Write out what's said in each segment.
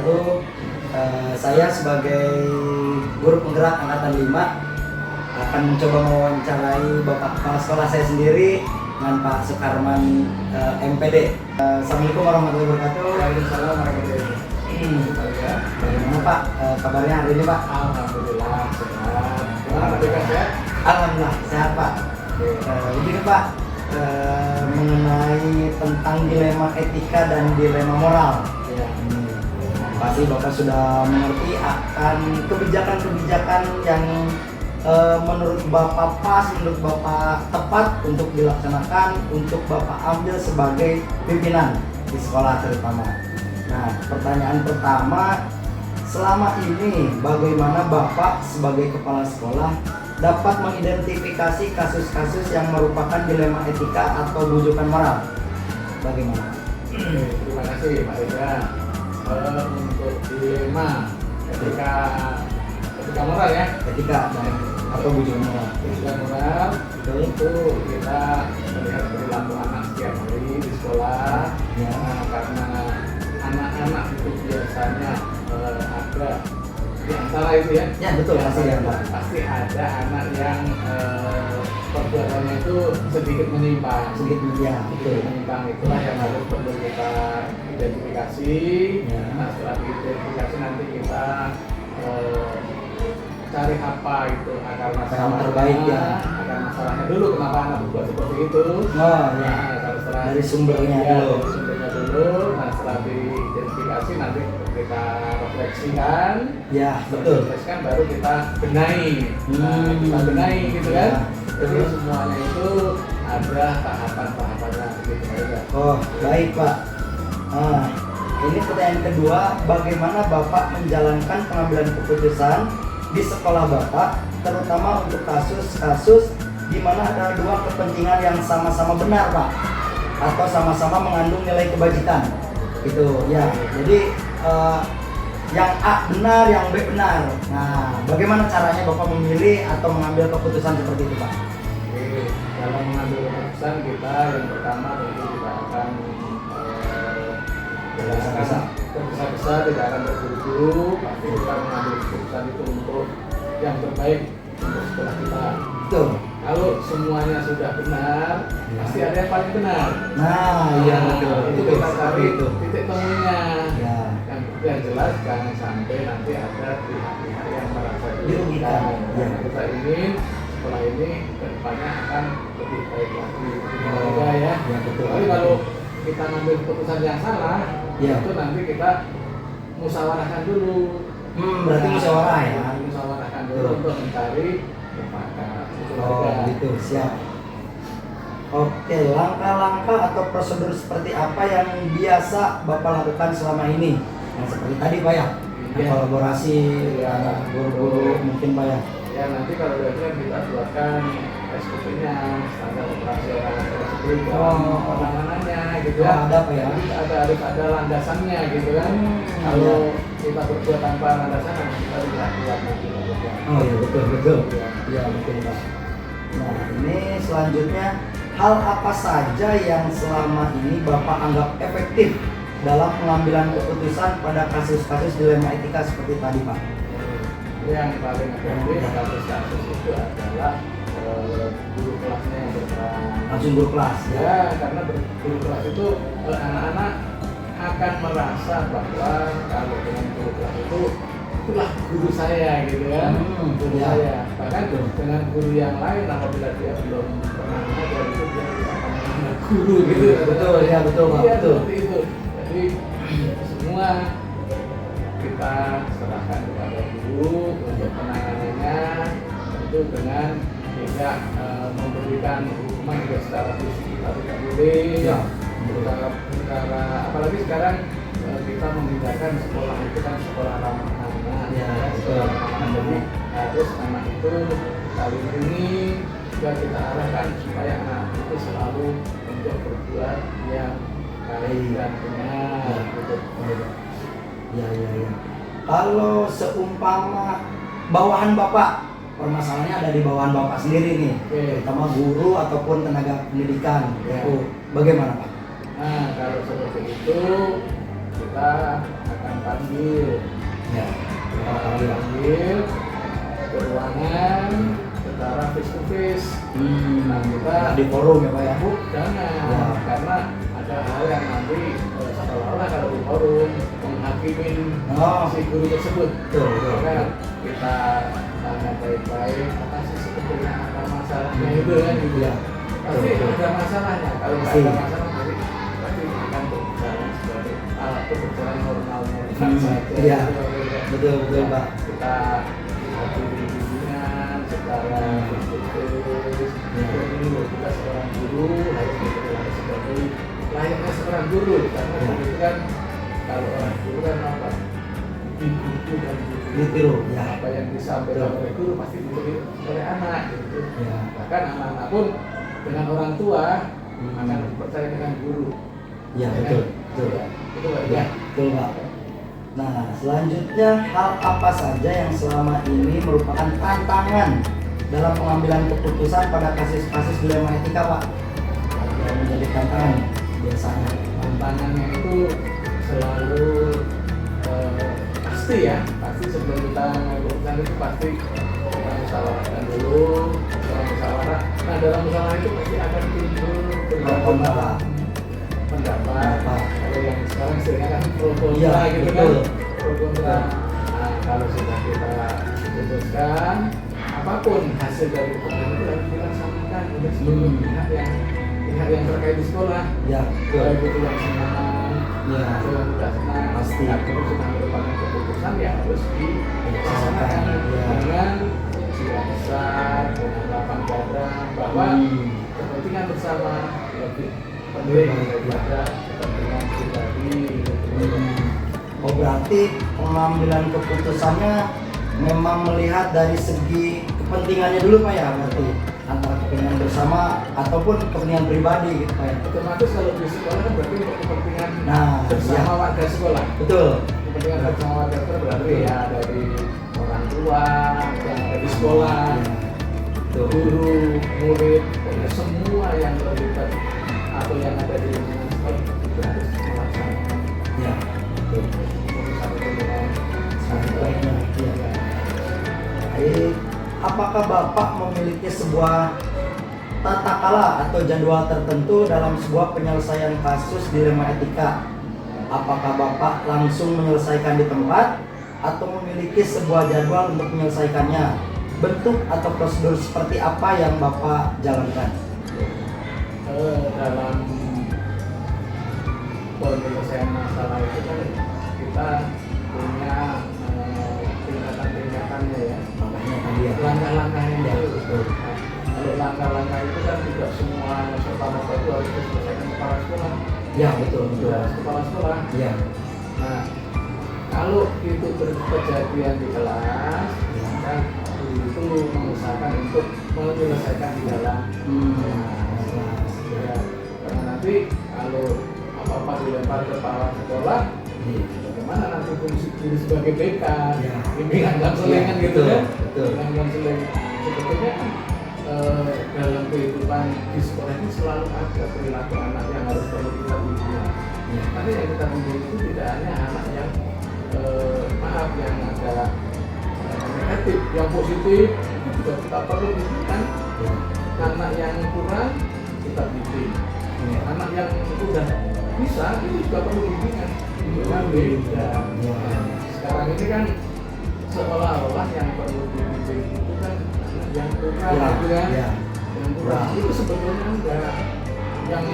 wabarakatuh. Saya sebagai guru penggerak angkatan 5 akan mencoba mewawancarai Bapak Kepala Sekolah saya sendiri dengan Pak Sukarman MPD. Assalamualaikum warahmatullahi wabarakatuh. Waalaikumsalam warahmatullahi wabarakatuh. Bagaimana Pak kabarnya hari ini Pak? Alhamdulillah sehat. Gimana Pak sehat? Alhamdulillah sehat Pak. Begini Pak, mengenai tentang dilema etika dan dilema moral. Ya. Pasti Bapak sudah mengerti akan kebijakan-kebijakan yang menurut Bapak pas, menurut Bapak tepat untuk dilaksanakan, untuk Bapak ambil sebagai pimpinan di sekolah terutama. Nah, pertanyaan pertama, selama ini bagaimana Bapak sebagai kepala sekolah dapat mengidentifikasi kasus-kasus yang merupakan dilema etika atau bujukan moral? Bagaimana? Terima kasih Pak Reza. Untuk dilema etika moral ya. Etika dan atau bujukan moral. Etika moral itu kita melihat perilaku anak setiap hari di sekolah. Ya. Karena anak-anak itu biasanya ada di antara itu ya. Ya betul, pasti ya Pak. Pasti ada anak yang perbuatannya itu sedikit menyimpang. Betul. Menyimpang itulah yang harus perlu kita identifikasi. Ya. Nah, setelah diidentifikasi nanti kita cari apa itu akar masalahnya. terbaik ya. Akar masalahnya dulu kenapa anak berbuat seperti itu. Oh ya. Nah, setelah Dari sumbernya ya, dulu. dari sumbernya dulu. Nah, setelah diidentifikasi nanti kita refleksikan. Ya betul. Refleksikan baru kita benahi. Nah, kita benahi gitu kan. Ya. Jadi semuanya itu ada tahapan-tahapannya gitu aja. Oh baik Pak. Nah, ini pertanyaan kedua, bagaimana Bapak menjalankan pengambilan keputusan di sekolah Bapak, terutama untuk kasus-kasus di mana ada dua kepentingan yang sama-sama benar Pak, atau sama-sama mengandung nilai kebajikan, gitu ya. Jadi yang A benar, yang B benar. Nah, bagaimana caranya Bapak memilih atau mengambil keputusan seperti itu Pak? Oke, dalam mengambil keputusan kita yang pertama tentu kita akan tergesa-gesa, tidak akan terburu-buru. Pasti kita mengambil keputusan itu untuk yang terbaik untuk sekolah kita. Betul. Kalau semuanya sudah benar, pasti ada yang paling benar. Nah, iya betul. Itu kita cari titik temunya. Ya. Yang jelas jangan sampai nanti ada pihak-pihak yang merasa dirugikan. Ya. Kita ingin sekolah ini kedepannya akan lebih baik lagi. Ya. Ya betul. Tapi kalau kita ngambil keputusan yang salah, ya. itu nanti kita musyawarahkan dulu. Berarti musyawarah ya. Musyawarahkan dulu untuk mencari mufakat. Oh gitu, siap. Oke, langkah-langkah atau prosedur seperti apa yang biasa Bapak lakukan selama ini? Yang seperti tadi Pak ya, kolaborasi guru-guru mungkin Pak ya. Ya nanti kalau udah kita buatkan SOP-nya, standar operasional prosedur penanganannya gitu ya. Ada Pak ya. Harus ada landasannya gitu kan. Kalau kita berbuat tanpa landasan kita tidak kuat nanti. Oh iya betul. Iya betul Pak. Nah ini selanjutnya, hal apa saja yang selama ini Bapak anggap efektif dalam pengambilan keputusan pada kasus-kasus dilema etika seperti tadi Pak? Yang paling efektif kasus-kasus itu adalah guru kelasnya yang berperan. Langsung guru kelas Ya, karena guru kelas itu anak-anak akan merasa bahwa kalau dengan guru kelas itulah guru saya gitu kan. Guru ya. saya. Bahkan dengan guru yang lain apabila dia belum pernah mengajar itu dia tidak akan mengenal guru gitu. Betul ya betul Pak. Iya, Betul. seperti itu. Jadi semua kita serahkan kepada guru untuk penanganannya, itu dengan tidak memberikan hukuman juga secara fisik kita tidak boleh. Ya. Secara apalagi sekarang kita memindahkan sekolah itu kan sekolah ramah anak. Ya, sekolah ramah anak. Jadi harus anak itu kali ini juga kita arahkan supaya anak itu selalu untuk berbuat yang baik dan benar. Gitu. Ya. Kalau seumpama bawahan Bapak, permasalahannya ada di bawahan Bapak sendiri nih, terutama guru ataupun tenaga pendidikan, itu bagaimana Pak? Nah, kalau seperti itu kita akan panggil, Ya. kita akan panggil ke ruangan secara face to face. Nah, kita Di forum ya Pak ya. jangan, Ya. karena ada hal yang nanti seolah-olah kalau di forum menghakimin Oh. si guru tersebut. Betul, betul. Maka kita tanya baik-baik apa sih sebetulnya akar masalahnya itu kan gitu ya. Pasti Betul. ada masalahnya. Kalau nggak Pasti. ada masalah pasti akan berjalan sebagai alat berjalan normal saja. Iya. Gitu. Betul, betul Pak. Kita beri bimbingan secara face-to-face. Ini loh, kita seorang guru harus berperilaku sebagai layaknya seorang guru, karena Ya. itu kan kalau orang guru kan apa? Diikuti dan Ditiru, ya. apa yang disampaikan Betul. oleh guru pasti ditiru oleh anak gitu. Ya. Bahkan anak-anak pun dengan orang tua Hmm. akan percaya dengan guru. Ya, betul. Betul. Ya, itu Pak Ya, ya. betul Pak. Nah, selanjutnya hal apa saja yang selama ini merupakan tantangan dalam pengambilan keputusan pada kasus-kasus dilema etika Pak? Yang menjadi tantangan biasanya. Tantangannya itu selalu pasti ya, pasti sebelum kita menentukan itu pasti kita musyawarahkan dulu, setelah musyawarah. Nah, dalam musyawarah itu pasti akan timbul berbagai macam pendapat. Kalau yang sekarang istilahnya kan pro kontra Iya, gitu betul. kan, pro kontra. Nah, kalau sudah kita putuskan, apapun hasil dari keputusan itu harus dilaksanakan oleh seluruh pihak yang terkait di sekolah. Ya, Baik betul. itu yang senang, Ya. atau yang tidak senang, Pasti. nah, itu sudah merupakan keputusan yang harus dilaksanakan Ya. dengan jiwa besar, dengan lapang dada, bahwa kepentingan bersama lebih penting daripada kepentingan pribadi. Oh, berarti pengambilan keputusannya memang melihat dari segi kepentingannya dulu Pak ya, berarti antara kepentingan bersama ataupun kepentingan pribadi gitu Pak ya. Otomatis kalau di sekolah kan berarti untuk kepentingan Nah, bersama iya. warga sekolah. Betul. Kepentingan bersama warga sekolah berarti ya dari orang tua yang ada di sekolah, Betul. guru, murid, pokoknya semua yang terlibat atau yang ada di lingkungan sekolah itu harus melaksanakan Ya. Betul. keputusan itu dengan sangat baik. Iya. Baik, apakah Bapak memiliki sebuah tata kala atau jadwal tertentu dalam sebuah penyelesaian kasus dilema etika? Apakah Bapak langsung menyelesaikan di tempat atau memiliki sebuah jadwal untuk menyelesaikannya? Bentuk atau prosedur seperti apa yang Bapak jalankan? Dalam penyelesaian masalah itu kan kita punya tingkatan-tingkatannya ya, Makanya tadi ya. langkah-langkahnya Ya, itu. betul. Nah, kalau langkah-langkah itu kan tidak semua serta-merta itu harus diselesaikan kepala sekolah. Ya, betul, betul. Tidak harus kepala sekolah. Ya. Nah, kalau itu kejadian di kelas, Ya. maka guru itu mengusahakan untuk menyelesaikan di dalam. Ya, karena nanti kalau apa-apa dilempar ke kepala sekolah, bagaimana nanti fungsi guru sebagai BK, Ya. bimbingan konseling kan gitu Betul, kan? betul. Bimbingan konseling sebetulnya kan dalam kehidupan di sekolah ini selalu ada perilaku anak yang harus perlu kita bimbing. Ya. Tapi yang kita bimbing itu tidak hanya anak yang maaf yang ada negatif, yang positif itu juga kita perlu bimbingkan. Ya. Anak yang kurang kita bimbing, Ya. anak yang sudah bisa itu juga perlu bimbingan. Itu kan beda. Ya. Sekarang ini kan seolah-olah yang perlu dibimbing itu kan anak yang kurang, Ya. gitu kan? Ya. Yang kurang Ya. itu sebetulnya enggak. Yang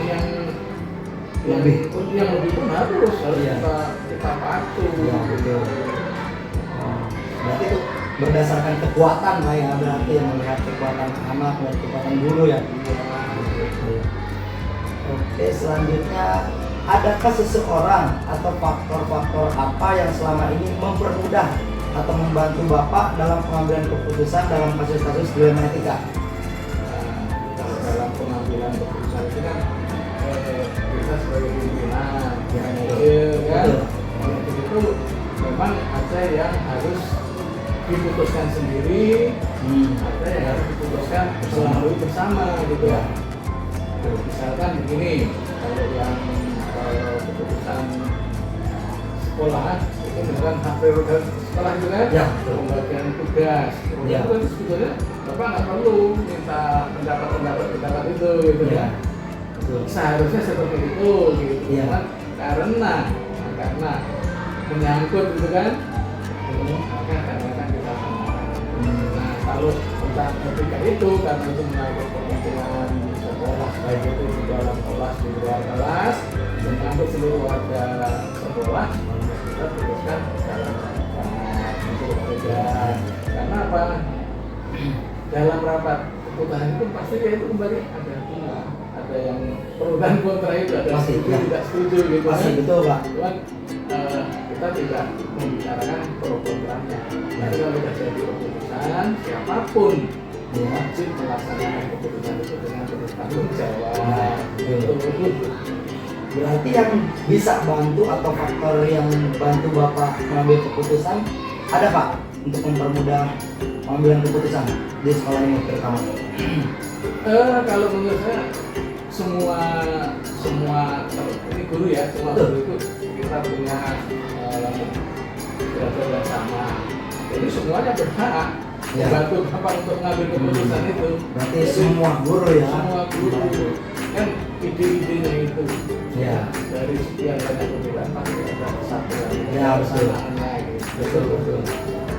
Lebih. yang lebih pun harus Iya. kita patuh. Ya, betul. Berarti itu berdasarkan kekuatan Pak ya, berarti yang melihat kekuatan anak dan kekuatan guru ya. Oke, selanjutnya adakah seseorang atau faktor-faktor apa yang selama ini mempermudah atau membantu Bapak dalam pengambilan keputusan dalam kasus-kasus dilema etika? Kalau dalam pengambilan keputusan itu kan kita sebagai pimpinan, Ya, manajer kan, betul. itu memang ada yang harus diputuskan sendiri, ada yang harus diputuskan melalui bersama gitu ya. Misalkan begini, kalau yang keputusan sekolah itu misalkan hampir sekolah itu kan Ya, betul. pembagian tugas. Ya. Itu sebetulnya Bapak nggak perlu minta pendapat itu gitu Ya. ya. Betul. Seharusnya seperti itu gitu. Ya. Cuman karena menyangkut gitu kan, maka kadang-kadang kita nah kalau tentang etika itu karena itu menyangkut kepentingan sekolah baik itu di dalam kelas di luar kelas menyangkut seluruh warga sekolah kita putuskan dalam untuk berbeda karena apa dalam rapat keputusan itu pasti itu kembali ada yang pro dan kontra itu ada yang Pasti, setuju ya. tidak setuju gitu Pasti kan. betul Pak. Cuman kita tidak membicarakan pro kontranya. Jadi kalau sudah jadi keputusan, siapapun Ya. wajib melaksanakan keputusan itu dengan penuh tanggung jawab. Nah, Betul. Berarti yang bisa bantu atau faktor yang bantu Bapak mengambil keputusan ada Pak untuk mempermudah pengambilan keputusan di sekolah ini terutama. Kalau menurut saya semua ini guru ya semua Betul. guru itu kita punya derajat yang sama. Jadi semuanya berhak Ya. membantu Bapak untuk mengambil keputusan itu. Berarti Jadi, semua guru ya. semua guru kan ide-idenya itu Ya. dari sekian banyak perbedaan pasti ada kesatuan Ya, betul. persamaannya gitu. Betul.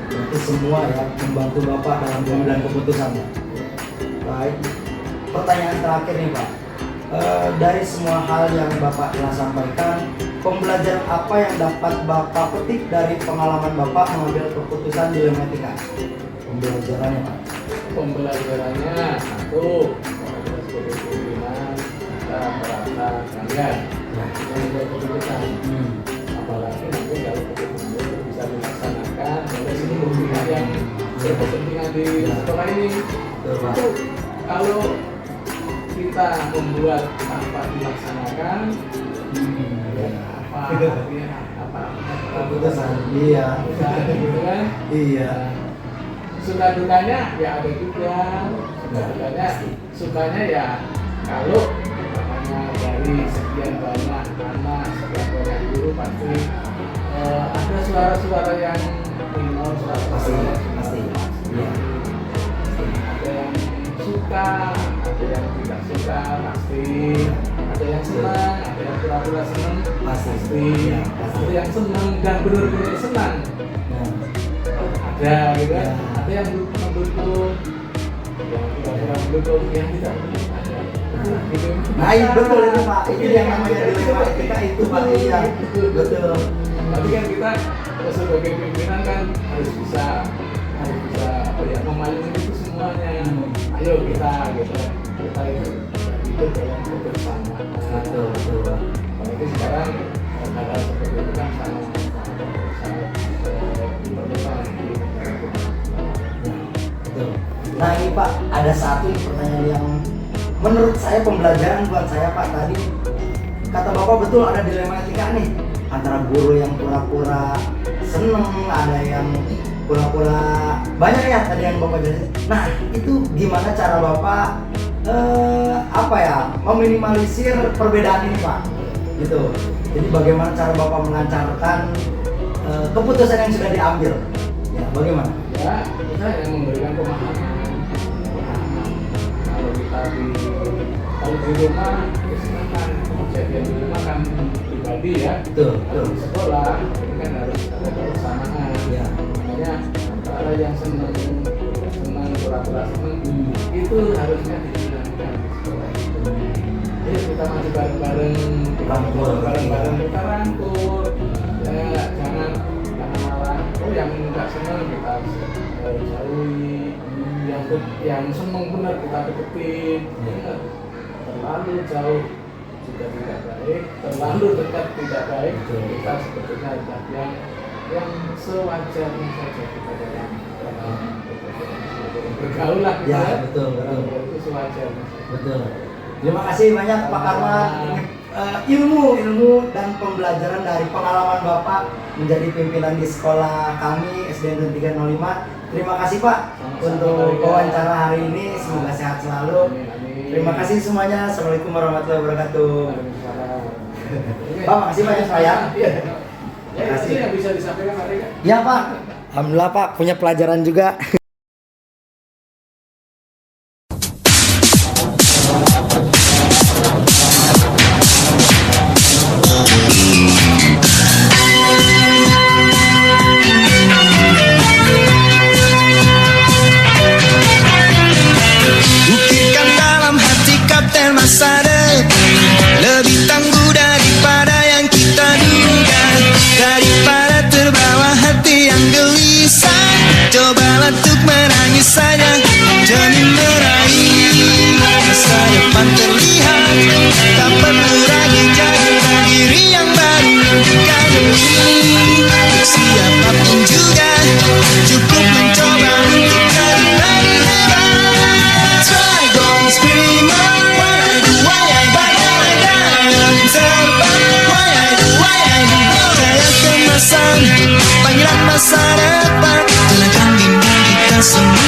Berarti semua ya membantu Bapak dalam pengambilan keputusan ya. Baik. Pertanyaan terakhir nih Pak. Dari semua hal yang Bapak telah sampaikan, pembelajaran apa yang dapat Bapak petik dari pengalaman Bapak mengambil keputusan dilematika? Pembelajarannya Pak. Pembelajarannya satu kalau kita sebagai pimpinan kita merasa bangga mengambil keputusan apalagi nanti kalau keputusan itu bisa dilaksanakan oleh seluruh pihak yang berkepentingan di sekolah ini. Betul Pak. Itu kalau kita membuat tanpa dilaksanakan ya apa artinya apa Keputusan. Iya. gitu kan. Iya. Suka dukanya ya ada juga sukanya ya kalau namanya dari sekian banyak anak sekian banyak guru pasti ada suara-suara yang minor Pasti. Iya. Ada yang suka ada yang tidak suka pasti ada yang senang ada yang pura-pura senang Pasti. Ya, pasti. ada yang senang dan benar-benar senang Nah, ada gitu kan Ya. ada yang mendukung yang pura-pura mendukung yang tidak mendukung ada gitu. Nah, iya betul itu Pak. Itu yang namanya dilematika itu Pak. Iya. Betul. Tapi kan kita sebagai pimpinan kan harus bisa apa ya memalukan itu semuanya. Ayo kita gitu kita itu hidup dalam kebersamaan. Betul Pak. Apalagi sekarang hal-hal seperti itu kan sangat diperlukan di Betul. Nah ini Pak, ada satu pertanyaan yang menurut saya pembelajaran buat saya Pak tadi. Kata Bapak betul ada dilematika nih antara guru yang pura-pura seneng, ada yang pura-pura banyak ya tadi yang Bapak jelasin. Nah itu gimana cara Bapak apa ya meminimalisir perbedaan ini Pak? Gitu. Jadi bagaimana cara Bapak melancarkan keputusan yang sudah diambil? Ya bagaimana? ya kita yang memberikan pemahaman kalau di rumah ya silakan kejadian di rumah kan pribadi ya Betul. kalau di sekolah ini kan harus ada kebersamaan Ya. makanya antara yang senang pura-pura senang itu harusnya dijalankan di sekolah itu jadi kita maju bareng-bareng kita Rangkul. bareng-bareng kita rangkul ya jangan malah yang nggak senang kita jauhi yang senang benar kita deketin Ya. terlalu jauh juga tidak baik terlalu dekat tidak baik Betul. kita sebetulnya yang sewajarnya saja kita dalam bergaul lah kita Ya, betul. itu sewajarnya Betul. Terima kasih banyak Pak Karman. Ilmu dan pembelajaran dari pengalaman Bapak menjadi pimpinan di sekolah kami SDN 305. Terima kasih Pak untuk wawancara hari ini. Semoga sehat selalu. Terima kasih semuanya. Assalamualaikum warahmatullahi wabarakatuh. Pak, makasih banyak Pak ya. Ya, itu yang bisa disampaikan Pak Rega. Ya Pak, alhamdulillah Pak punya pelajaran juga. Buktikan dalam hati Kapten masa depan lebih tangguh daripada yang kita duga. Daripada terbawa hati yang gelisah, cobalah untuk menangis saja demi meraih masa depan terlihat. Tak perlu lagi jaga diri yang baru kita demi siapapun juga cukup mencoba untuk terima. Try don't scream out, why I do, why I panggilan masa depan telah kan bimbing kita semua.